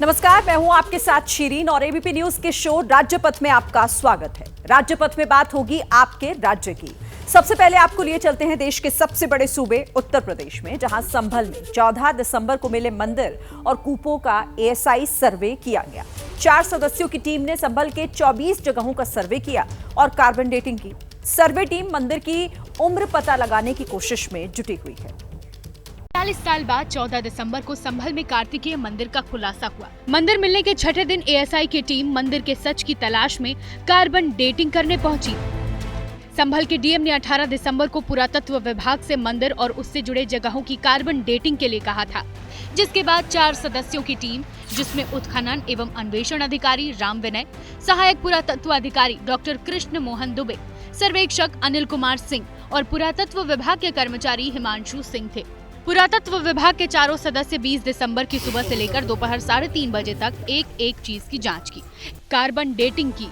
नमस्कार, मैं हूं आपके साथ शीरीन और एबीपी न्यूज के शो राज्यपथ में आपका स्वागत है। राज्यपथ में बात होगी आपके राज्य की। सबसे पहले आपको लिए चलते हैं देश के सबसे बड़े सूबे उत्तर प्रदेश में, जहां संभल में 14 दिसंबर को मिले मंदिर और कूपों का एएसआई सर्वे किया गया। 4 सदस्यों की टीम ने संभल के 24 जगहों का सर्वे किया और कार्बन डेटिंग की। सर्वे टीम मंदिर की उम्र पता लगाने की कोशिश में जुटी हुई है। 40 साल बाद 14 दिसंबर को संभल में कार्तिकेय मंदिर का खुलासा हुआ। मंदिर मिलने के छठे दिन एएसआई की टीम मंदिर के सच की तलाश में कार्बन डेटिंग करने पहुंची। संभल के डीएम ने 18 दिसंबर को पुरातत्व विभाग से मंदिर और उससे जुड़े जगहों की कार्बन डेटिंग के लिए कहा था, जिसके बाद 4 सदस्यों की टीम, जिसमें उत्खनन एवं अन्वेषण अधिकारी राम विनय, सहायक पुरातत्व अधिकारी डॉक्टर कृष्ण मोहन दुबे, सर्वेक्षक अनिल कुमार सिंह और पुरातत्व विभाग के कर्मचारी हिमांशु सिंह थे। पुरातत्व विभाग के चारों सदस्य 20 दिसंबर की सुबह से लेकर दोपहर 3:30 बजे तक एक चीज की जांच की, कार्बन डेटिंग की।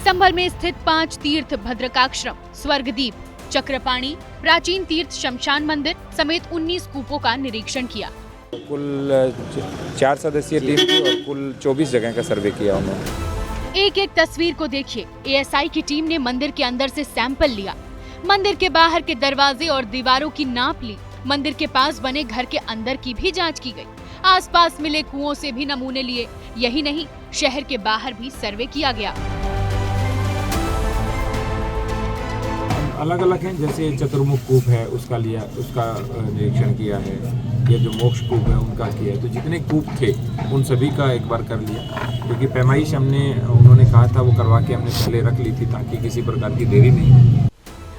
संभल में स्थित 5 तीर्थ भद्रकाश्रम, स्वर्गदीप, चक्रपाणी, प्राचीन तीर्थ शमशान मंदिर समेत 19 कूपों का निरीक्षण किया। कुल 4 सदस्यीय टीम थी और कुल 24 जगह का सर्वे किया उन्होंने। एक तस्वीर को देखिए। एएसआई की टीम ने मंदिर के अंदर से सैंपल लिया, मंदिर के बाहर के दरवाजे और दीवारों की नाप ली, मंदिर के पास बने घर के अंदर की भी जांच की गई, आसपास मिले कुओं से भी नमूने लिए। यही नहीं, शहर के बाहर भी सर्वे किया गया। अलग अलग हैं, जैसे चतुर्मुख कूप है उसका निरीक्षण किया है, ये जो मोक्ष कूप है उनका किया है। तो जितने कूप थे उन सभी का एक बार कर लिया, क्योंकि पैमाइश उन्होंने कहा था वो करवा के हमने पहले रख ली थी ताकि किसी प्रकार की देरी नहीं हो।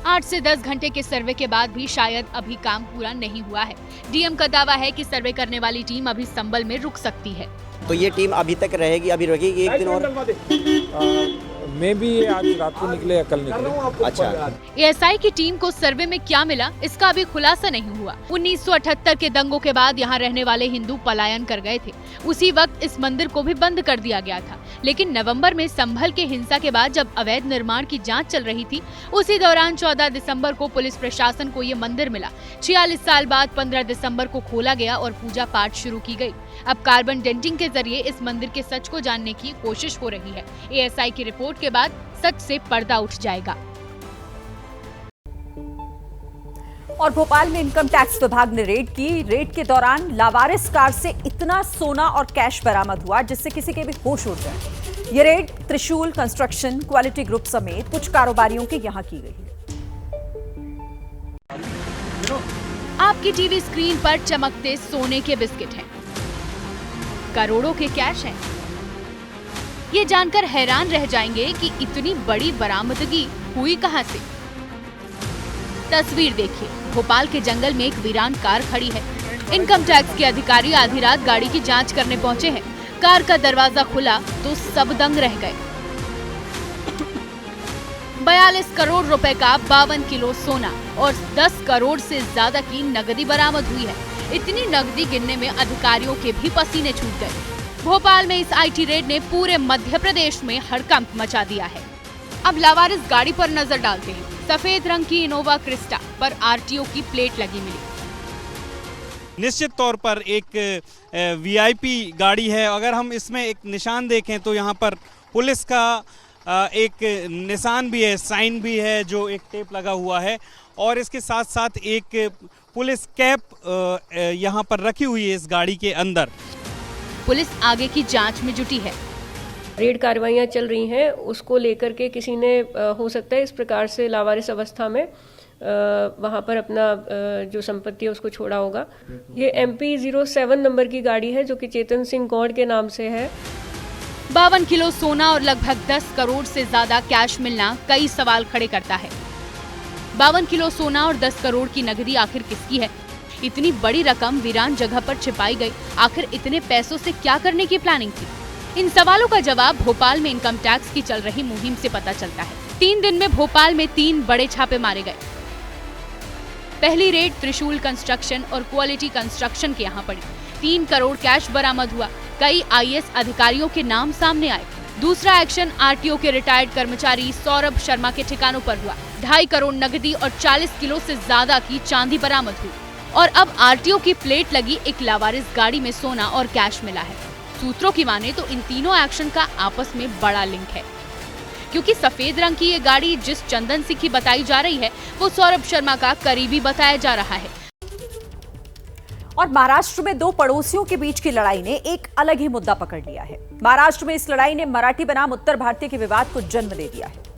8 से 10 घंटे के सर्वे के बाद भी शायद अभी काम पूरा नहीं हुआ है। डीएम का दावा है कि सर्वे करने वाली टीम अभी संभल में रुक सकती है। तो ये टीम अभी तक रहेगी, अभी रुकेगी एक दिन और? मैं भी आज रात को निकले या कल निकले। अच्छा, एएसआई की टीम को सर्वे में क्या मिला, इसका अभी खुलासा नहीं हुआ। 1978 के दंगों के बाद यहाँ रहने वाले हिंदू पलायन कर गए थे। उसी वक्त इस मंदिर को भी बंद कर दिया गया था। लेकिन नवंबर में संभल के हिंसा के बाद जब अवैध निर्माण की जांच चल रही थी, उसी दौरान 14 दिसंबर को पुलिस प्रशासन को ये मंदिर मिला। 46 साल बाद 15 दिसंबर को खोला गया और पूजा पाठ शुरू की गई। अब कार्बन डेटिंग के जरिए इस मंदिर के सच को जानने की कोशिश हो रही है। एएसआई की रिपोर्ट के बाद सच से पर्दा उठ जाएगा। और भोपाल में इनकम टैक्स विभाग ने रेड की। रेड के दौरान लावारिस कार से इतना सोना और कैश बरामद हुआ जिससे किसी के भी होश उड़ गए। ये रेड त्रिशूल कंस्ट्रक्शन, क्वालिटी ग्रुप समेत कुछ कारोबारियों के यहां की गई है। आपकी टीवी स्क्रीन पर चमकते सोने के बिस्किट हैं, करोड़ों के कैश हैं। ये जानकर हैरान रह जाएंगे कि इतनी बड़ी बरामदगी हुई कहां से। तस्वीर देखिए, भोपाल के जंगल में एक वीरान कार खड़ी है। इनकम टैक्स के अधिकारी आधी रात गाड़ी की जांच करने पहुंचे हैं। कार का दरवाजा खुला तो सब दंग रह गए। 42 करोड़ रुपए का 52 किलो सोना और 10 करोड़ से ज्यादा की नकदी बरामद हुई है। इतनी नकदी गिनने में अधिकारियों के भी पसीने छूट गए। भोपाल में इस आईटी रेड ने पूरे मध्य प्रदेश में हड़कंप मचा दिया है। अब लावारिस गाड़ी पर नजर डालते हैं। सफेद रंग की इनोवा क्रिस्टा पर आरटीओ की प्लेट लगी मिली। निश्चित तौर पर एक वीआईपी गाड़ी है। अगर हम इसमें एक निशान देखें तो यहाँ पर पुलिस का एक निशान भी है, साइन भी है, जो एक टेप लगा हुआ है, और इसके साथ साथ एक पुलिस कैप यहाँ पर रखी हुई है इस गाड़ी के अंदर। पुलिस आगे की जांच में जुटी है। रेड कार्रवाइयाँ चल रही हैं, उसको लेकर के किसी ने हो सकता है इस प्रकार से लावारिस अवस्था में वहाँ पर अपना जो संपत्ति है उसको छोड़ा होगा। ये MP 07 नंबर की गाड़ी है जो कि चेतन सिंह गौड़ के नाम से है। 52 किलो सोना और लगभग 10 करोड़ से ज्यादा कैश मिलना कई सवाल खड़े करता है। 52 किलो सोना और 10 करोड़ की नकदी आखिर किसकी है? इतनी बड़ी रकम वीरान जगह पर छिपाई गई, आखिर इतने पैसों से क्या करने की प्लानिंग थी? इन सवालों का जवाब भोपाल में इनकम टैक्स की चल रही मुहिम से पता चलता है। 3 दिन में भोपाल में 3 बड़े छापे मारे गए। पहली रेड त्रिशूल कंस्ट्रक्शन और क्वालिटी कंस्ट्रक्शन के यहाँ पड़ी। 3 करोड़ कैश बरामद हुआ। कई IAS अधिकारियों के नाम सामने आए। दूसरा एक्शन आरटीओ के रिटायर्ड कर्मचारी सौरभ शर्मा के ठिकानों पर हुआ। 2.5 करोड़ नकदी और 40 किलो से ज्यादा की चांदी बरामद हुई। और अब आरटीओ की प्लेट लगी एक लावारिस गाड़ी में सोना और कैश मिला है। सूत्रों की माने तो इन तीनों एक्शन का आपस में बड़ा लिंक है, क्योंकि सफेद रंग की ये गाड़ी जिस चंदन सिंह की बताई जा रही है वो सौरभ शर्मा का करीबी बताया जा रहा है। और महाराष्ट्र में दो पड़ोसियों के बीच की लड़ाई ने एक अलग ही मुद्दा पकड़ लिया है। महाराष्ट्र में इस लड़ाई ने मराठी बनाम उत्तर भारतीय के विवाद को जन्म दे दिया है।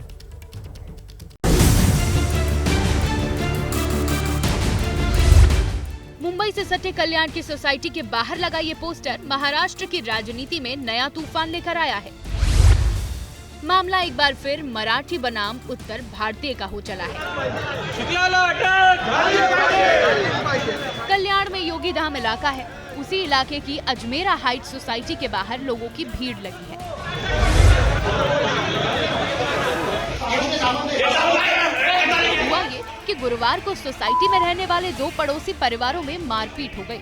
मुंबई से सटे कल्याण की सोसाइटी के बाहर लगा ये पोस्टर महाराष्ट्र की राजनीति में नया तूफान लेकर आया है। मामला एक बार फिर मराठी बनाम उत्तर भारतीय का हो चला है। कल्याण में योगी धाम इलाका है। उसी इलाके की अजमेरा हाइट सोसाइटी के बाहर लोगों की भीड़ लगी है। हुआ ये कि गुरुवार को सोसाइटी में रहने वाले दो पड़ोसी परिवारों में मारपीट हो गई।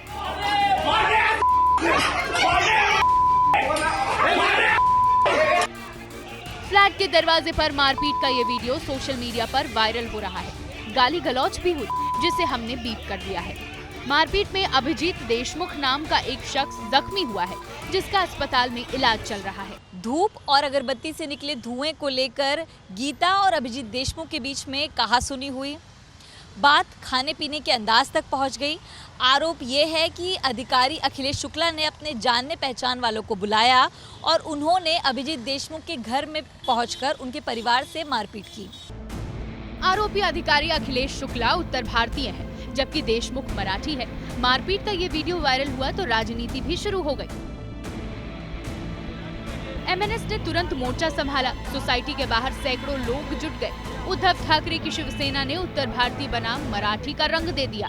फ्लैट के दरवाजे पर मारपीट का ये वीडियो सोशल मीडिया पर वायरल हो रहा है। गाली गलौज भी हुई, जिसे हमने बीप कर दिया है। मारपीट में अभिजीत देशमुख नाम का एक शख्स जख्मी हुआ है, जिसका अस्पताल में इलाज चल रहा है। धूप और अगरबत्ती से निकले धुएं को लेकर गीता और अभिजीत देशमुख के बीच में कहासुनी हुई। बात खाने पीने के अंदाज तक पहुंच गई। आरोप ये है कि अधिकारी अखिलेश शुक्ला ने अपने जानने पहचान वालों को बुलाया और उन्होंने अभिजीत देशमुख के घर में पहुंचकर उनके परिवार से मारपीट की। आरोपी अधिकारी अखिलेश शुक्ला उत्तर भारतीय है, जबकि देशमुख मराठी है। मारपीट का ये वीडियो वायरल हुआ तो राजनीति भी शुरू हो गई। एमएनएस ने तुरंत मोर्चा संभाला। सोसाइटी के बाहर सैकड़ों लोग जुट गए। उद्धव ठाकरे की शिवसेना ने उत्तर भारतीय बनाम मराठी का रंग दे दिया।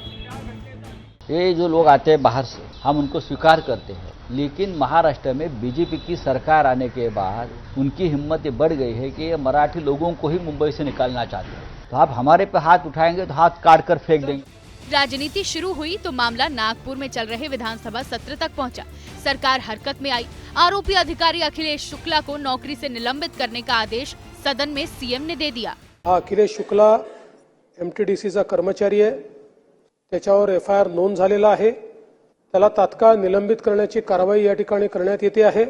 ये जो लोग आते हैं बाहर से, हम उनको स्वीकार करते हैं, लेकिन महाराष्ट्र में बीजेपी की सरकार आने के बाद उनकी हिम्मत बढ़ गई है कि ये मराठी लोगों को ही मुंबई से निकालना चाहते हैं। तो आप हमारे पे हाथ उठाएंगे तो हाथ काट कर फेंक देंगे। राजनीति शुरू हुई तो मामला नागपुर में चल रहे विधानसभा सत्र तक पहुंचा। सरकार हरकत में आई। आरोपी अधिकारी अखिलेश शुक्ला को नौकरी से निलंबित करने का आदेश सदन में सीएम ने दे दिया। अखिलेश शुक्ला एमटीडीसीचा कर्मचारी आहे, त्याच्यावर एफआयआर नोंद झालेला आहे। त्याला तात्काळ निलंबित करण्याची कारवाई या ठिकाणी करण्यात येते आहे।